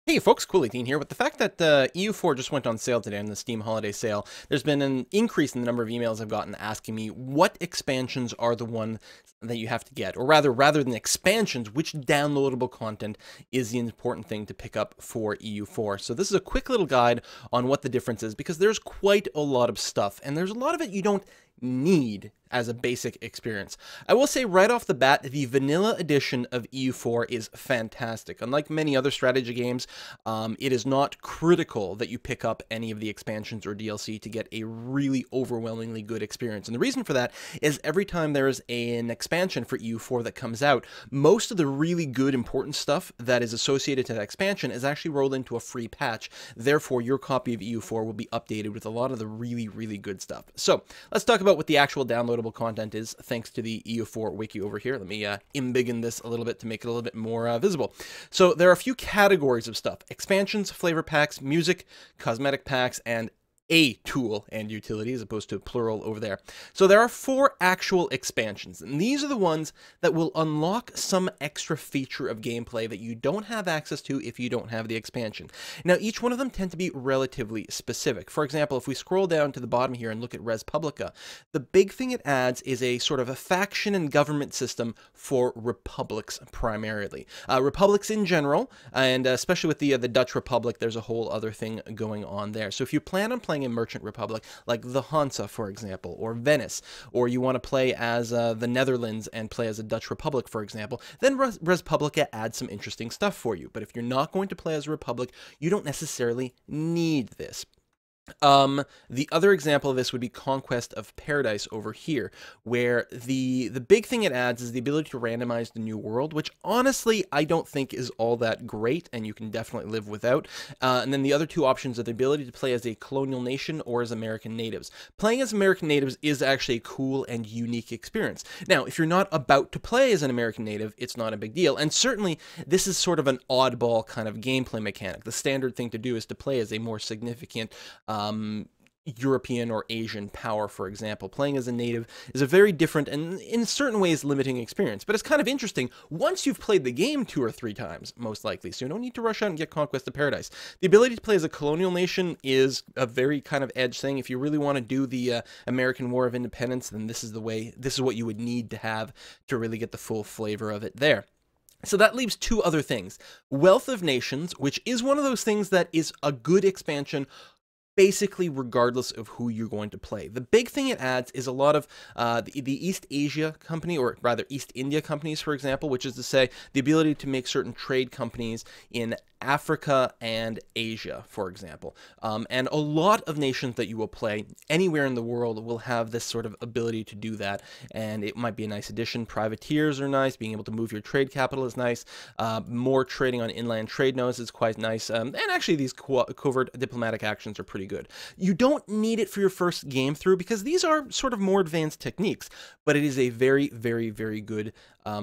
Hey folks, Cool18 here. With the fact that EU4 just went on sale today on the Steam holiday sale, there's been an increase in the number of emails I've gotten asking me what expansions are the one that you have to get, or rather than expansions, which downloadable content is the important thing to pick up for EU4. So this is a quick little guide on what the difference is, because there's quite a lot of stuff, and there's a lot of it you don't need as a basic experience. I will say right off the bat, the vanilla edition of EU4 is fantastic. Unlike many other strategy games, it is not critical that you pick up any of the expansions or DLC to get a really overwhelmingly good experience. And the reason for that is every time there is an expansion for EU4 that comes out, most of the really good important stuff that is associated to that expansion is actually rolled into a free patch. Therefore, your copy of EU4 will be updated with a lot of the really good stuff. So let's talk about what the actual downloadable content is, thanks to the EU4 wiki over here. Let me embiggen this a little bit to make it a little bit more visible. So there are a few categories of stuff: expansions, flavor packs, music, cosmetic packs, and a tool and utility, as opposed to plural over there. So there are 4 actual expansions, and these are the ones that will unlock some extra feature of gameplay that you don't have access to if you don't have the expansion. Now, each one of them tend to be relatively specific. For example, if we scroll down to the bottom here and look at Res Publica, the big thing it adds is a sort of a faction and government system for republics primarily. Republics in general, and especially with the Dutch Republic, there's a whole other thing going on there. So if you plan on playing a merchant republic like the Hansa, for example, or Venice, or you want to play as the Netherlands and play as a Dutch republic, for example, then Res Publica adds some interesting stuff for you. But if you're not going to play as a republic, you don't necessarily need this. The other example of this would be Conquest of Paradise over here, where the big thing it adds is the ability to randomize the new world, which honestly I don't think is all that great, and you can definitely live without. And then the other 2 options are the ability to play as a colonial nation or as American natives. Playing as American natives is actually a cool and unique experience. Now, if you're not about to play as an American native, it's not a big deal, and certainly this is sort of an oddball kind of gameplay mechanic. The standard thing to do is to play as a more significant European or Asian power, for example. Playing as a native is a very different and in certain ways limiting experience, but it's kind of interesting once you've played the game 2 or 3 times, most likely, so you don't need to rush out and get Conquest of Paradise. The ability to play as a colonial nation is a very kind of edge thing. If you really want to do the American War of Independence, then this is the way, this is what you would need to have to really get the full flavor of it there. So that leaves 2 other things. Wealth of Nations, which is one of those things that is a good expansion basically regardless of who you're going to play. The big thing it adds is a lot of the East Asia company, or rather East India companies, for example, which is to say the ability to make certain trade companies in Africa and Asia, for example. And a lot of nations that you will play anywhere in the world will have this sort of ability to do that, and it might be a nice addition. Privateers are nice. Being able to move your trade capital is nice. More trading on inland trade nodes is quite nice. And actually, these covert diplomatic actions are pretty good. You don't need it for your first game through, because these are sort of more advanced techniques, but it is a very good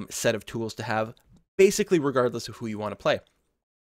set of tools to have, basically regardless of who you want to play.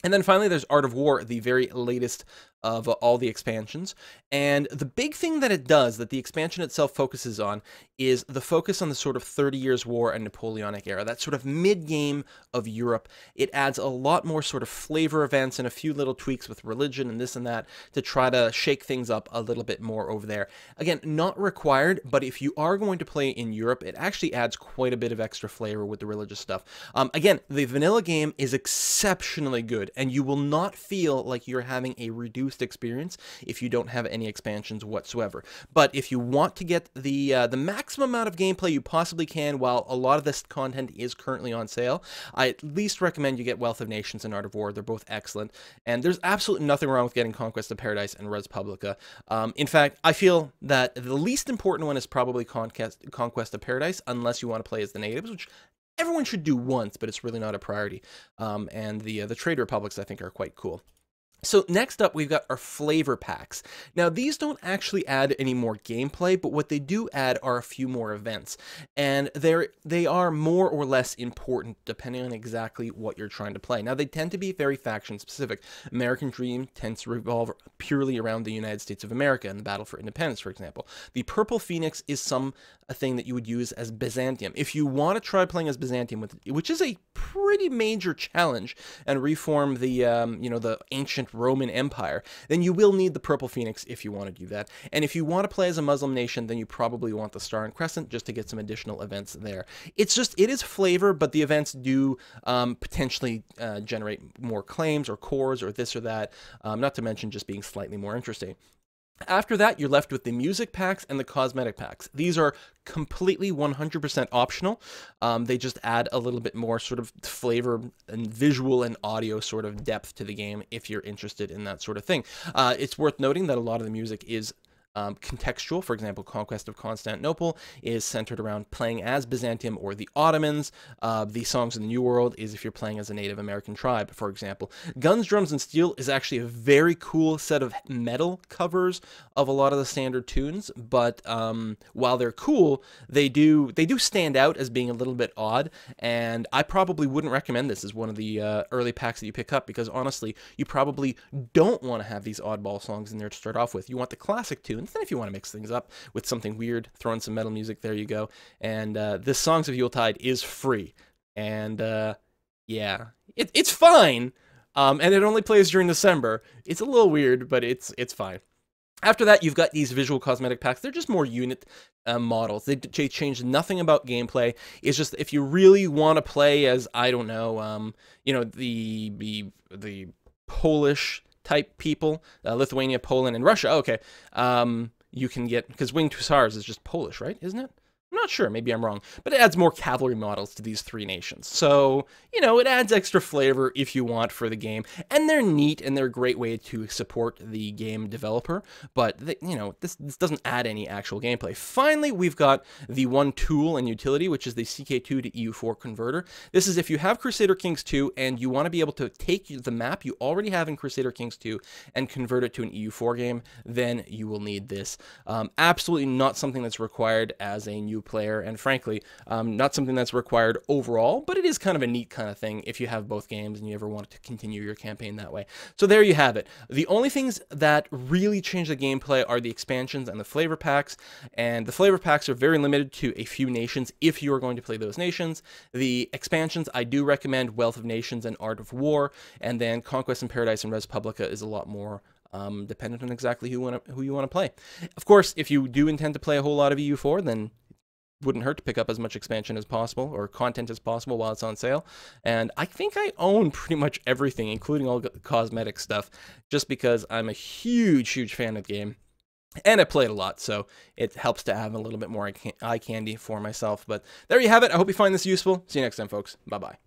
And then finally, there's Art of War, the very latest of all the expansions. And the big thing that it does, that the expansion itself focuses on, is the focus on the sort of 30 Years' War and Napoleonic era, that sort of mid-game of Europe. It adds a lot more sort of flavor events and a few little tweaks with religion and this and that to try to shake things up a little bit more over there. Again, not required, but if you are going to play in Europe, it actually adds quite a bit of extra flavor with the religious stuff. Again, the vanilla game is exceptionally good, and you will not feel like you're having a reduced experience if you don't have any expansions whatsoever. But if you want to get the maximum amount of gameplay you possibly can, while a lot of this content is currently on sale, I at least recommend you get Wealth of Nations and Art of War. They're both excellent, and there's absolutely nothing wrong with getting Conquest of Paradise and Res Publica. In fact, I feel that the least important one is probably Conquest of Paradise, unless you want to play as the natives, which everyone should do once, but it's really not a priority. And the trade republics, I think, are quite cool. So next up, we've got our flavor packs. Now, these don't actually add any more gameplay, but what they do add are a few more events, and they are more or less important depending on exactly what you're trying to play. Now, they tend to be very faction specific. American Dream tends to revolve purely around the United States of America and the battle for independence, for example. The Purple Phoenix is a thing that you would use as Byzantium. If you want to try playing as Byzantium, which is a pretty major challenge, and reform the the ancient Roman Empire, then you will need the Purple Phoenix if you want to do that. And if you want to play as a Muslim nation, then you probably want the Star and Crescent just to get some additional events there. It is flavor, but the events do potentially generate more claims or cores or this or that, not to mention just being slightly more interesting. After that, you're left with the music packs and the cosmetic packs. These are completely 100% optional. They just add a little bit more sort of flavor and visual and audio sort of depth to the game if you're interested in that sort of thing. It's worth noting that a lot of the music is contextual. For example, Conquest of Constantinople is centered around playing as Byzantium or the Ottomans. The Songs of the New World is if you're playing as a Native American tribe, for example. Guns, Drums, and Steel is actually a very cool set of metal covers of a lot of the standard tunes, but while they're cool, they do stand out as being a little bit odd, and I probably wouldn't recommend this as one of the early packs that you pick up, because honestly, you probably don't want to have these oddball songs in there to start off with. You want the classic tunes. Then if you want to mix things up with something weird, throw in some metal music, there you go. And this Songs of Yuletide is free. And yeah, it's fine. And it only plays during December. It's a little weird, but it's fine. After that, you've got these visual cosmetic packs. They're just more unit models. They change nothing about gameplay. It's just if you really want to play as, I don't know, the Polish type people, Lithuania, Poland, and Russia. Okay, you can get, because Winged Hussars is just Polish, right? Isn't it? I'm not sure, maybe I'm wrong, but it adds more cavalry models to these three nations. So, it adds extra flavor if you want for the game, and they're neat, and they're a great way to support the game developer, but, this doesn't add any actual gameplay. Finally, we've got the one tool and utility, which is the CK2 to EU4 converter. This is if you have Crusader Kings 2, and you want to be able to take the map you already have in Crusader Kings 2 and convert it to an EU4 game, then you will need this. Absolutely not something that's required as a new player, and frankly, not something that's required overall, but it is kind of a neat kind of thing if you have both games and you ever want to continue your campaign that way. So there you have it. The only things that really change the gameplay are the expansions and the flavor packs, and the flavor packs are very limited to a few nations if you are going to play those nations. The expansions, I do recommend Wealth of Nations and Art of War, and then Conquest in Paradise and Res Publica is a lot more dependent on exactly who you want to play. Of course, if you do intend to play a whole lot of EU4, then wouldn't hurt to pick up as much expansion as possible or content as possible while it's on sale. And I think I own pretty much everything, including all the cosmetic stuff, just because I'm a huge fan of the game. And I play it a lot, so it helps to have a little bit more eye candy for myself. But there you have it. I hope you find this useful. See you next time, folks. Bye-bye.